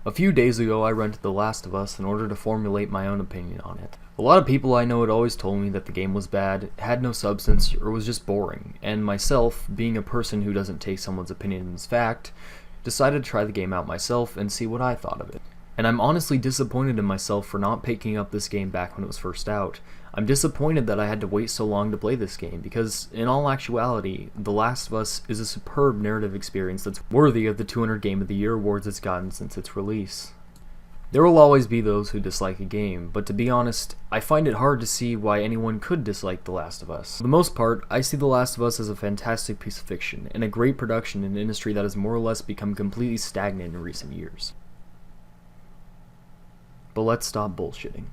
A few days ago, I rented The Last of Us in order to formulate my own opinion on it. A lot of people I know had always told me that the game was bad, had no substance, or was just boring, and myself, being a person who doesn't take someone's opinion as fact, decided to try the game out myself and see what I thought of it. And I'm honestly disappointed in myself for not picking up this game back when it was first out. I'm disappointed that I had to wait so long to play this game, because in all actuality, The Last of Us is a superb narrative experience that's worthy of the 200 Game of the Year awards it's gotten since its release. There will always be those who dislike a game, but to be honest, I find it hard to see why anyone could dislike The Last of Us. For the most part, I see The Last of Us as a fantastic piece of fiction, and a great production in an industry that has more or less become completely stagnant in recent years. But let's stop bullshitting.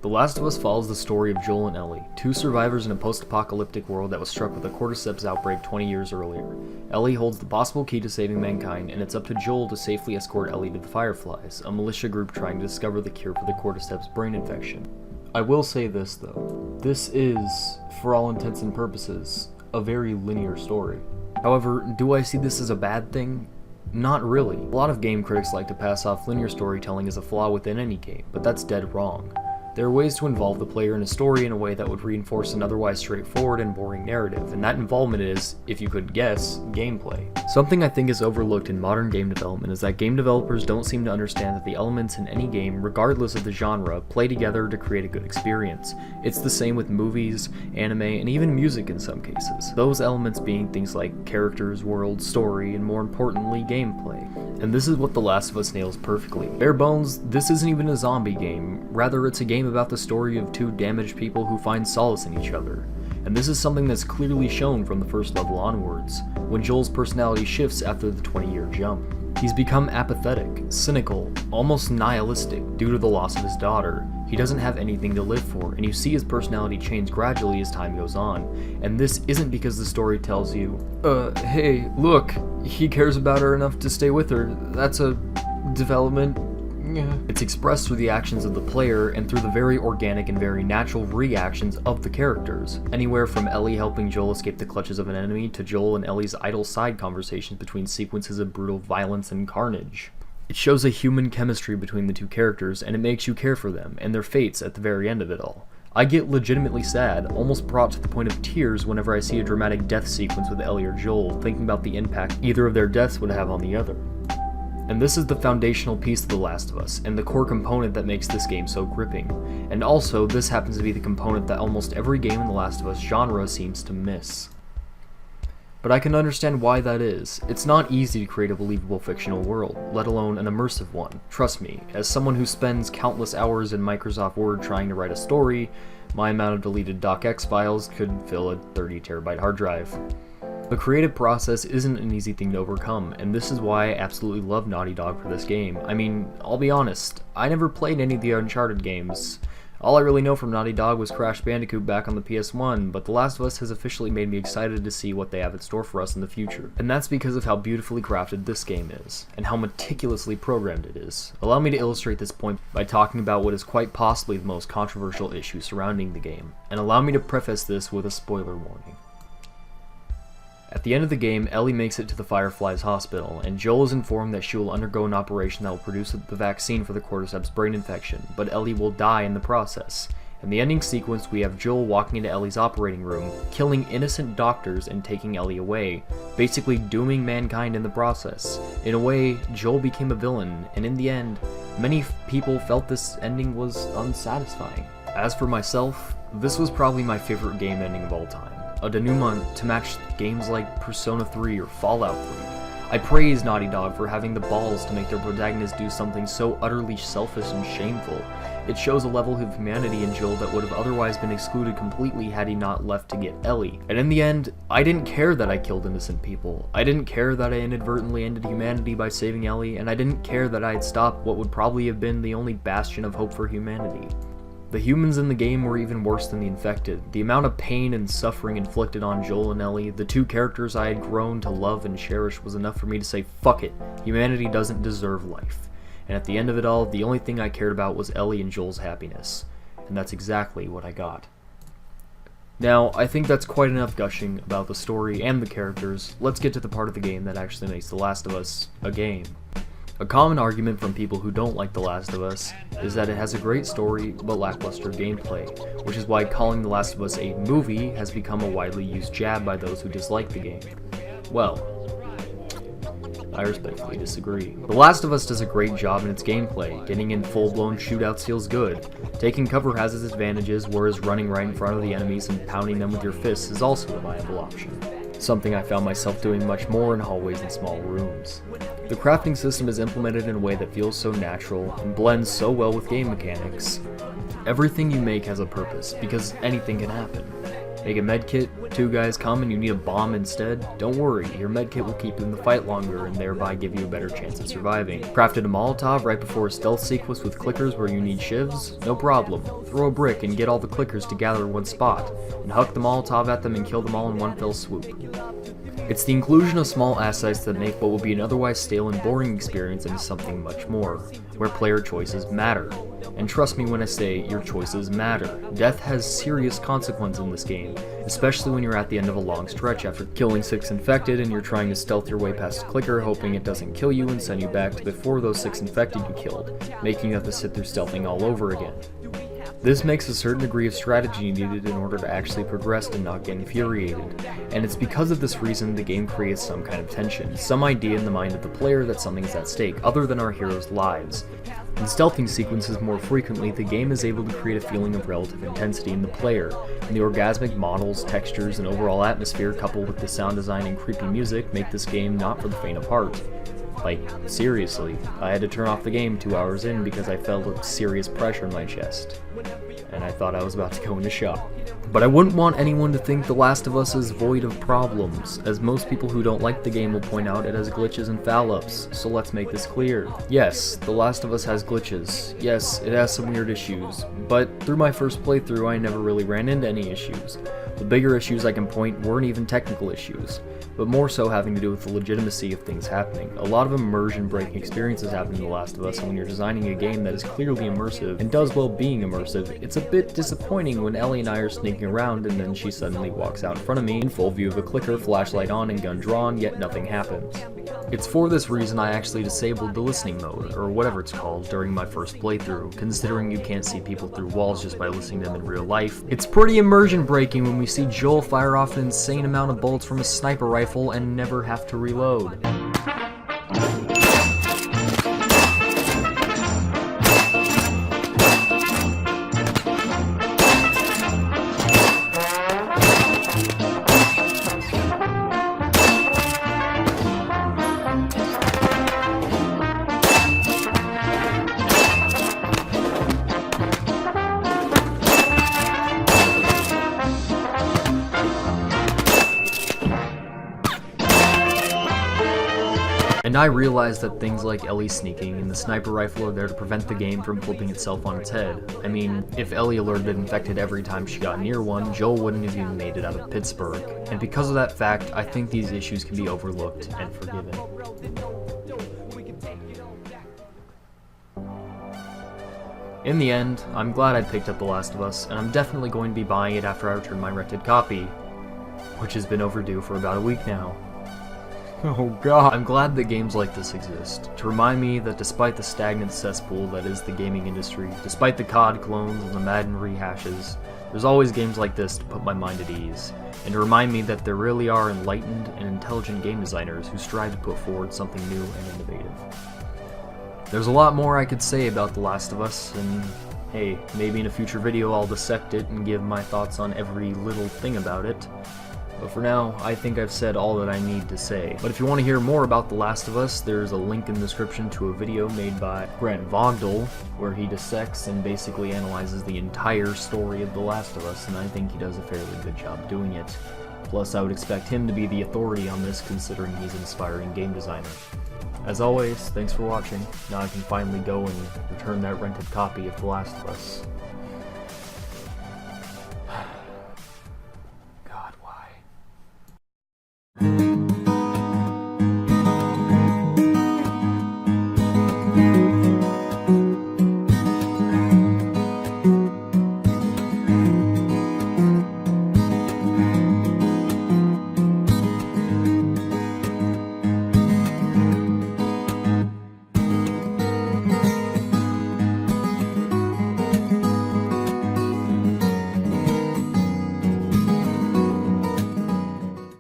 The Last of Us follows the story of Joel and Ellie, two survivors in a post-apocalyptic world that was struck with a cordyceps outbreak 20 years earlier. Ellie holds the possible key to saving mankind, and it's up to Joel to safely escort Ellie to the Fireflies, a militia group trying to discover the cure for the cordyceps brain infection. I will say this though, this is, for all intents and purposes, a very linear story. However, do I see this as a bad thing? Not really. A lot of game critics like to pass off linear storytelling as a flaw within any game, but that's dead wrong. There are ways to involve the player in a story in a way that would reinforce an otherwise straightforward and boring narrative, and that involvement is, if you could guess, gameplay. Something I think is overlooked in modern game development is that game developers don't seem to understand that the elements in any game, regardless of the genre, play together to create a good experience. It's the same with movies, anime, and even music in some cases. Those elements being things like characters, world, story, and more importantly, gameplay. And this is what The Last of Us nails perfectly. Bare bones, this isn't even a zombie game, rather it's a game about the story of two damaged people who find solace in each other. And this is something that's clearly shown from the first level onwards, when Joel's personality shifts after the 20-year jump. He's become apathetic, cynical, almost nihilistic due to the loss of his daughter. He doesn't have anything to live for, and you see his personality change gradually as time goes on. And this isn't because the story tells you, hey, look, he cares about her enough to stay with her. That's a development. Yeah. It's expressed through the actions of the player and through the very organic and very natural reactions of the characters. Anywhere from Ellie helping Joel escape the clutches of an enemy to Joel and Ellie's idle side conversations between sequences of brutal violence and carnage. It shows a human chemistry between the two characters, and it makes you care for them and their fates at the very end of it all. I get legitimately sad, almost brought to the point of tears whenever I see a dramatic death sequence with Ellie or Joel, thinking about the impact either of their deaths would have on the other. And this is the foundational piece of The Last of Us, and the core component that makes this game so gripping. And also, this happens to be the component that almost every game in The Last of Us genre seems to miss. But I can understand why that is. It's not easy to create a believable fictional world, let alone an immersive one. Trust me, as someone who spends countless hours in Microsoft Word trying to write a story, my amount of deleted docx files could fill a 30 terabyte hard drive. The creative process isn't an easy thing to overcome, and this is why I absolutely love Naughty Dog for this game. I mean, I'll be honest, I never played any of the Uncharted games. All I really know from Naughty Dog was Crash Bandicoot back on the PS1, but The Last of Us has officially made me excited to see what they have in store for us in the future. And that's because of how beautifully crafted this game is, and how meticulously programmed it is. Allow me to illustrate this point by talking about what is quite possibly the most controversial issue surrounding the game, and allow me to preface this with a spoiler warning. At the end of the game, Ellie makes it to the Fireflies hospital, and Joel is informed that she will undergo an operation that will produce the vaccine for the cordyceps brain infection, but Ellie will die in the process. In the ending sequence, we have Joel walking into Ellie's operating room, killing innocent doctors and taking Ellie away, basically dooming mankind in the process. In a way, Joel became a villain, and in the end, many people felt this ending was unsatisfying. As for myself, this was probably my favorite game ending of all time. A denouement to match games like Persona 3 or Fallout 3. I praise Naughty Dog for having the balls to make their protagonist do something so utterly selfish and shameful. It shows a level of humanity in Joel that would have otherwise been excluded completely had he not left to get Ellie. And in the end, I didn't care that I killed innocent people. I didn't care that I inadvertently ended humanity by saving Ellie, and I didn't care that I had stopped what would probably have been the only bastion of hope for humanity. The humans in the game were even worse than the infected. The amount of pain and suffering inflicted on Joel and Ellie, the two characters I had grown to love and cherish, was enough for me to say, fuck it, humanity doesn't deserve life. And at the end of it all, the only thing I cared about was Ellie and Joel's happiness. And that's exactly what I got. Now, I think that's quite enough gushing about the story and the characters. Let's get to the part of the game that actually makes The Last of Us a game. A common argument from people who don't like The Last of Us is that it has a great story but lackluster gameplay, which is why calling The Last of Us a movie has become a widely used jab by those who dislike the game. Well, I respectfully disagree. The Last of Us does a great job in its gameplay. Getting in full-blown shootouts feels good. Taking cover has its advantages, whereas running right in front of the enemies and pounding them with your fists is also a viable option. Something I found myself doing much more in hallways and small rooms. The crafting system is implemented in a way that feels so natural and blends so well with game mechanics. Everything you make has a purpose, because anything can happen. Make a medkit, 2 guys come and you need a bomb instead? Don't worry, your medkit will keep you in the fight longer and thereby give you a better chance of surviving. Crafted a Molotov right before a stealth sequence with clickers where you need shivs? No problem. Throw a brick and get all the clickers to gather in one spot, and huck the Molotov at them and kill them all in one fell swoop. It's the inclusion of small assets that make what would be an otherwise stale and boring experience into something much more, where player choices matter. And trust me when I say your choices matter. Death has serious consequences in this game, especially when you're at the end of a long stretch after killing 6 infected and you're trying to stealth your way past a clicker hoping it doesn't kill you and send you back to before those 6 infected you killed, making you have to sit through stealthing all over again. This makes a certain degree of strategy needed in order to actually progress and not get infuriated, and it's because of this reason the game creates some kind of tension, some idea in the mind of the player that something's at stake other than our heroes' lives. In stealthing sequences more frequently, the game is able to create a feeling of relative intensity in the player, and the orgasmic models, textures, and overall atmosphere coupled with the sound design and creepy music make this game not for the faint of heart. Like, seriously, I had to turn off the game 2 hours in because I felt a serious pressure in my chest, and I thought I was about to go into shock. But I wouldn't want anyone to think The Last of Us is void of problems, as most people who don't like the game will point out it has glitches and foul-ups, so let's make this clear. Yes, The Last of Us has glitches. Yes, it has some weird issues, but through my first playthrough I never really ran into any issues. The bigger issues I can point weren't even technical issues, but more so having to do with the legitimacy of things happening. A lot of immersion-breaking experiences happen in The Last of Us, and when you're designing a game that is clearly immersive and does well being immersive, it's a bit disappointing when Ellie and I are sneaking around and then she suddenly walks out in front of me in full view of a clicker, flashlight on, and gun drawn, yet nothing happens. It's for this reason I actually disabled the listening mode, or whatever it's called, during my first playthrough, considering you can't see people through walls just by listening to them in real life. It's pretty immersion-breaking when we see Joel fire off an insane amount of bullets from a sniper rifle and never have to reload. And I realized that things like Ellie sneaking and the sniper rifle are there to prevent the game from flipping itself on its head. I mean, if Ellie alerted infected every time she got near one, Joel wouldn't have even made it out of Pittsburgh. And because of that fact, I think these issues can be overlooked and forgiven. In the end, I'm glad I picked up The Last of Us, and I'm definitely going to be buying it after I return my rented copy, which has been overdue for about a week now. Oh god. I'm glad that games like this exist, to remind me that despite the stagnant cesspool that is the gaming industry, despite the COD clones and the Madden rehashes, there's always games like this to put my mind at ease, and to remind me that there really are enlightened and intelligent game designers who strive to put forward something new and innovative. There's a lot more I could say about The Last of Us, and hey, maybe in a future video I'll dissect it and give my thoughts on every little thing about it. But for now, I think I've said all that I need to say. But if you want to hear more about The Last of Us, there's a link in the description to a video made by Grant Vogdal, where he dissects and basically analyzes the entire story of The Last of Us, and I think he does a fairly good job doing it. Plus, I would expect him to be the authority on this, considering he's an aspiring game designer. As always, thanks for watching. Now I can finally go and return that rented copy of The Last of Us.